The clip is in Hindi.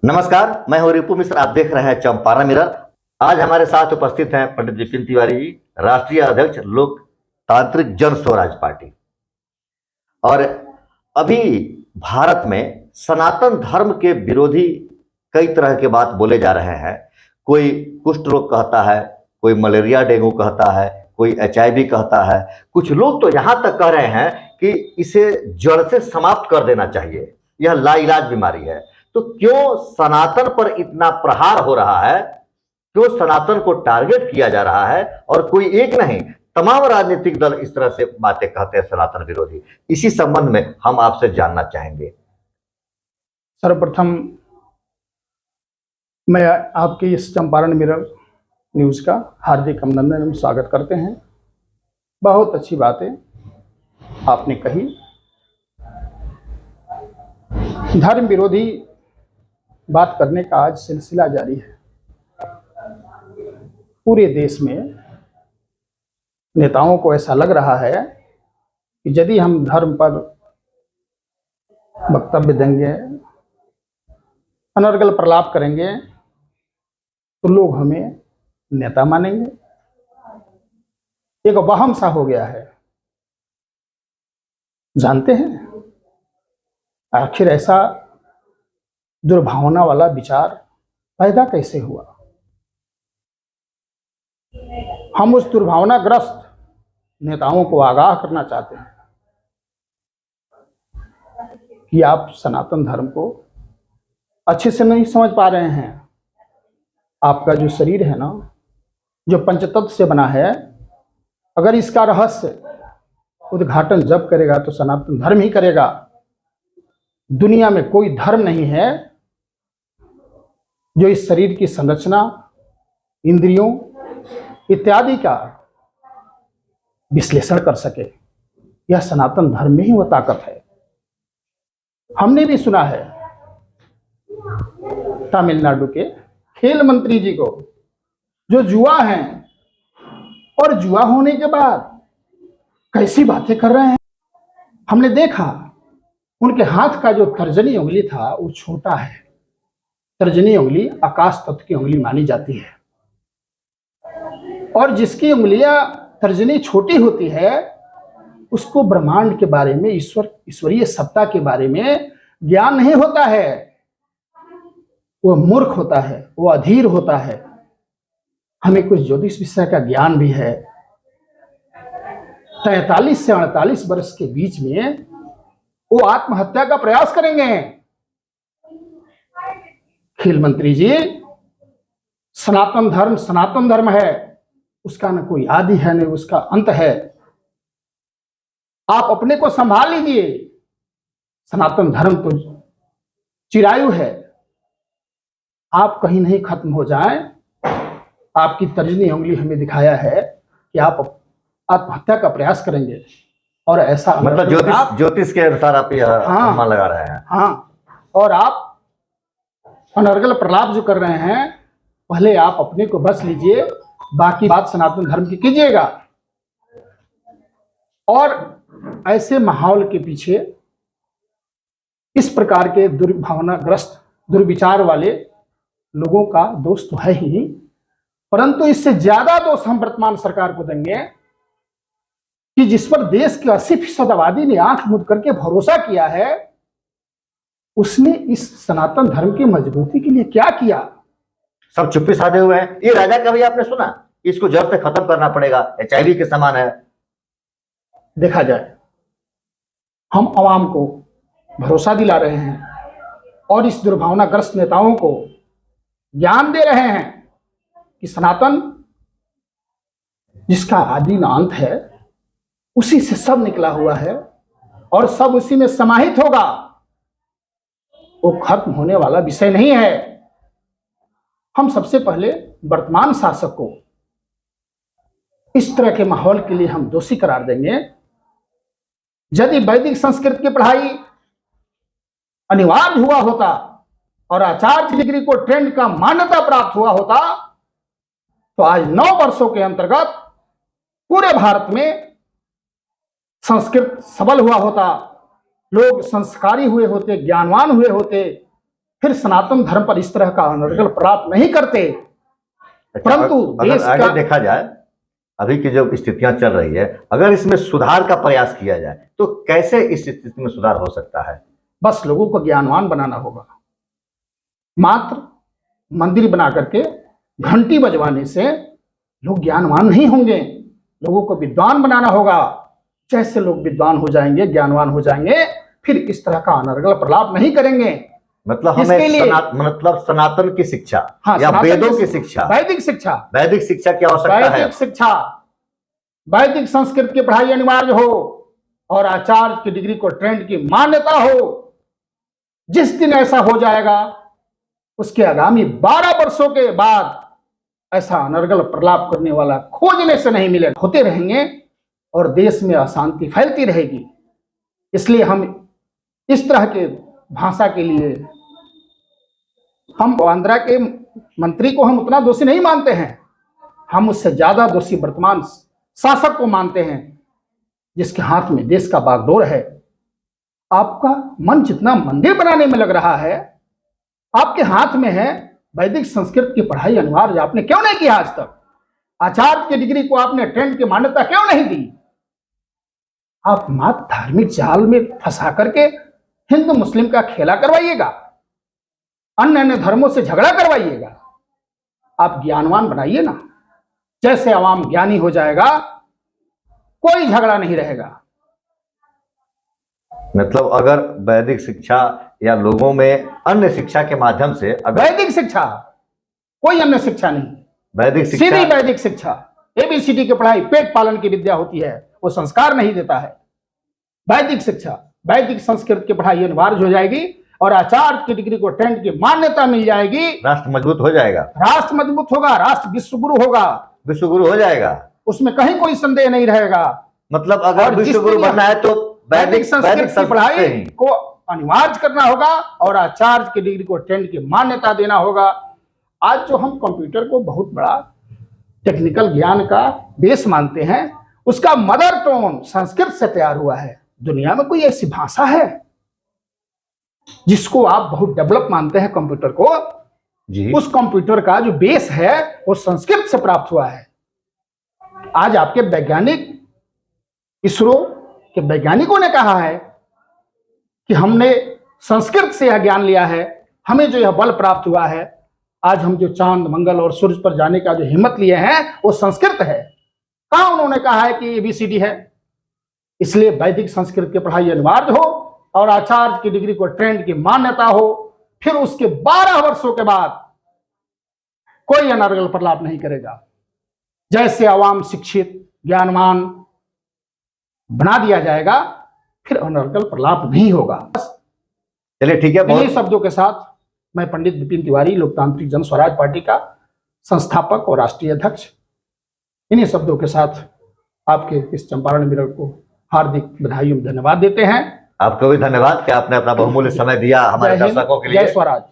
नमस्कार, मैं हूं रिपु मिश्र। आप देख रहे हैं चंपारण मिरर। आज हमारे साथ उपस्थित हैं पंडित विपिन तिवारी जी, राष्ट्रीय अध्यक्ष लोकतांत्रिक जन स्वराज पार्टी। और अभी भारत में सनातन धर्म के विरोधी कई तरह के बात बोले जा रहे हैं। कोई कुष्ठ रोग कहता है, कोई मलेरिया डेंगू कहता है, कोई HIV कहता है। कुछ लोग तो यहां तक कह रहे हैं कि इसे जड़ से समाप्त कर देना चाहिए, यह लाइलाज बीमारी है। तो क्यों सनातन पर इतना प्रहार हो रहा है, क्यों सनातन को टारगेट किया जा रहा है? और कोई एक नहीं, तमाम राजनीतिक दल इस तरह से बातें कहते हैं सनातन विरोधी। इसी संबंध में हम आपसे जानना चाहेंगे। सर्वप्रथम मैं आपके इस चंपारण मिरर न्यूज़ का हार्दिक अभिनंदन एवं स्वागत करते हैं। बहुत अच्छी बातें आपने कही। धर्म विरोधी बात करने का आज सिलसिला जारी है। पूरे देश में नेताओं को ऐसा लग रहा है कि यदि हम धर्म पर वक्तव्य देंगे, अनर्गल प्रलाप करेंगे, तो लोग हमें नेता मानेंगे। एक वहम सा हो गया है। जानते हैं आखिर ऐसा दुर्भावना वाला विचार पैदा कैसे हुआ? हम उस दुर्भावनाग्रस्त नेताओं को आगाह करना चाहते हैं कि आप सनातन धर्म को अच्छे से नहीं समझ पा रहे हैं। आपका जो शरीर है ना, जो पंचतत्व से बना है, अगर इसका रहस्य उद्घाटन जब करेगा तो सनातन धर्म ही करेगा। दुनिया में कोई धर्म नहीं है जो इस शरीर की संरचना, इंद्रियों इत्यादि का विश्लेषण कर सके। यह सनातन धर्म में ही वो ताकत है। हमने भी सुना है तमिलनाडु के खेल मंत्री जी को, जो जुआ हैं और जुआ होने के बाद कैसी बातें कर रहे हैं। हमने देखा उनके हाथ का जो तर्जनी उंगली था वो छोटा है। तर्जनी उंगली आकाश तत्व की उंगली मानी जाती है, और जिसकी उंगलियां तर्जनी छोटी होती है उसको ब्रह्मांड के बारे में, ईश्वरीय सत्ता के बारे में ज्ञान नहीं होता है। वो मूर्ख होता है, वो अधीर होता है। हमें कुछ ज्योतिष विषय का ज्ञान भी है। 43 से 48 वर्ष के बीच में वो आत्महत्या का प्रयास करेंगे। खेल मंत्री जी, सनातन धर्म है, उसका न कोई आदि है न उसका अंत है। आप अपने को संभाल लीजिए। सनातन धर्म तो चिरायु है। आप कहीं नहीं खत्म हो जाएं। आपकी तर्जनी उंगली हमें दिखाया है कि आप आत्महत्या का प्रयास करेंगे, और ऐसा मतलब ज्योतिष के अनुसार आप यह अनुमान लगा रहे हैं। हाँ, और आप अनर्गल प्रलाप जो कर रहे हैं, पहले आप अपने को बच लीजिए, बाकी बात सनातन धर्म की कीजिएगा। और ऐसे माहौल के पीछे इस प्रकार के दुर्भावनाग्रस्त, दुर्विचार वाले लोगों का दोष तो है ही, परंतु इससे ज्यादा दोष हम वर्तमान सरकार को देंगे कि जिस पर देश के 80% आबादी ने आंख मूंद करके भरोसा किया है, उसने इस सनातन धर्म की मजबूती के लिए क्या किया? सब चुप्पी साधे हुए हैं। ये राजा का भी आपने सुना, इसको जड़ से खत्म करना पड़ेगा, HIV के समान है। देखा जाए, हम आवाम को भरोसा दिला रहे हैं और इस दुर्भावनाग्रस्त नेताओं को ज्ञान दे रहे हैं कि सनातन जिसका आदि न अंत है, उसी से सब निकला हुआ है और सब उसी में समाहित होगा। वो खत्म होने वाला विषय नहीं है। हम सबसे पहले वर्तमान शासक को इस तरह के माहौल के लिए हम दोषी करार देंगे। यदि वैदिक संस्कृत की पढ़ाई अनिवार्य हुआ होता और आचार्य डिग्री को ट्रेंड का मान्यता प्राप्त हुआ होता, तो आज 9 वर्षों के अंतर्गत पूरे भारत में संस्कृत सबल हुआ होता, लोग संस्कारी हुए होते, ज्ञानवान हुए होते, फिर सनातन धर्म पर इस तरह का अनर्गल प्रलाप नहीं करते। परंतु अगर देश आगे का देखा जाए, अभी की जो स्थितियां चल रही है, अगर इसमें सुधार का प्रयास किया जाए तो कैसे इस स्थिति में सुधार हो सकता है? बस लोगों को ज्ञानवान बनाना होगा। मात्र मंदिर बना करके घंटी बजवाने से लोग ज्ञानवान नहीं होंगे। लोगों को विद्वान बनाना होगा। जैसे लोग विद्वान हो जाएंगे, ज्ञानवान हो जाएंगे, फिर इस तरह का अनर्गल प्रलाप नहीं करेंगे। मतलब इसके हमें लिए मतलब सनातन की शिक्षा, हाँ, या सनातन वेदों की शिक्षा, वैदिक शिक्षा, वैदिक शिक्षा की आवश्यकता है। वैदिक शिक्षा, वैदिक संस्कृत की पढ़ाई अनिवार्य हो और आचार्य की डिग्री को ट्रेंड की मान्यता हो। जिस दिन ऐसा हो जाएगा, उसके आगामी 12 वर्षों के बाद ऐसा अनर्गल प्रलाप करने वाला खोजने से नहीं मिलेगा। होते रहेंगे और देश में अशांति फैलती रहेगी। इसलिए हम इस तरह के भाषा के लिए हम आंध्रा के मंत्री को हम उतना दोषी नहीं मानते हैं। हम उससे ज्यादा दोषी वर्तमान शासक को मानते हैं, जिसके हाथ में देश का बागडोर है। आपका मन जितना मंदिर बनाने में लग रहा है, आपके हाथ में है वैदिक संस्कृत की पढ़ाई अनिवार्य। आपने क्यों नहीं किया आज तक? आचार्य की डिग्री को आपने ट्रेंड की मान्यता क्यों नहीं दी? आप मात्र धार्मिक जाल में फंसा करके हिंदू मुस्लिम का खेला करवाइएगा, अन्य अन्य धर्मों से झगड़ा करवाइएगा। आप ज्ञानवान बनाइए ना। जैसे आवाम ज्ञानी हो जाएगा, कोई झगड़ा नहीं रहेगा। मतलब अगर वैदिक शिक्षा या लोगों में अन्य शिक्षा के माध्यम से, अगर वैदिक शिक्षा, कोई अन्य शिक्षा नहीं, वैदिक सीधी शिक्षा, वैदिक शिक्षा। एबीसीडी की पढ़ाई पेट पालन की विद्या होती है, वो संस्कार नहीं देता है। वैदिक शिक्षा, वैदिक संस्कृत की पढ़ाई अनिवार्य हो जाएगी और आचार्य की डिग्री को ट्रेंड की मान्यता मिल जाएगी। राष्ट्र मजबूत हो जाएगा, राष्ट्र मजबूत होगा, राष्ट्र विश्वगुरु होगा, विश्वगुरु हो जाएगा। उसमें कहीं कोई संदेह नहीं रहेगा। मतलब अगर और जिस विश्वगुरु दिन बनना है तो वैदिक संस्कृत की पढ़ाई से ही। को अनिवार्य करना होगा और आचार्य की डिग्री को ट्रेंड की मान्यता देना होगा। आज जो हम कंप्यूटर को बहुत बड़ा टेक्निकल ज्ञान का बेस मानते हैं, उसका मदर टोन संस्कृत से तैयार हुआ है। दुनिया में कोई ऐसी भाषा है जिसको आप बहुत डेवलप मानते हैं कंप्यूटर को? जी, उस कंप्यूटर का जो बेस है वो संस्कृत से प्राप्त हुआ है। आज आपके वैज्ञानिक, इसरो के वैज्ञानिकों ने कहा है कि हमने संस्कृत से यह ज्ञान लिया है, हमें जो यह बल प्राप्त हुआ है, आज हम जो चांद, मंगल और सूरज पर जाने का जो हिम्मत लिए हैं वो संस्कृत है। कहां उन्होंने कहा है कि एबीसीडी है? इसलिए वैदिक संस्कृत की पढ़ाई अनिवार्य हो और आचार्य की डिग्री को ट्रेंड की मान्यता हो। फिर उसके 12 वर्षों के बाद कोई अनर्गल प्रलाप नहीं करेगा। जैसे आवाम शिक्षित, ज्ञानवान बना दिया जाएगा, फिर अनर्गल प्रलाप नहीं होगा। चलिए ठीक है। इन्हीं बहुत शब्दों के साथ मैं पंडित विपिन तिवारी, लोकतांत्रिक जन स्वराज पार्टी का संस्थापक और राष्ट्रीय अध्यक्ष, इन्हीं शब्दों के साथ आपके इस चंपारण मिरर को हार्दिक बधाई और धन्यवाद देते हैं। आपको भी धन्यवाद कि आपने अपना बहुमूल्य समय दिया हमारे जय हिंद, दर्शकों के जय लिए। स्वराज।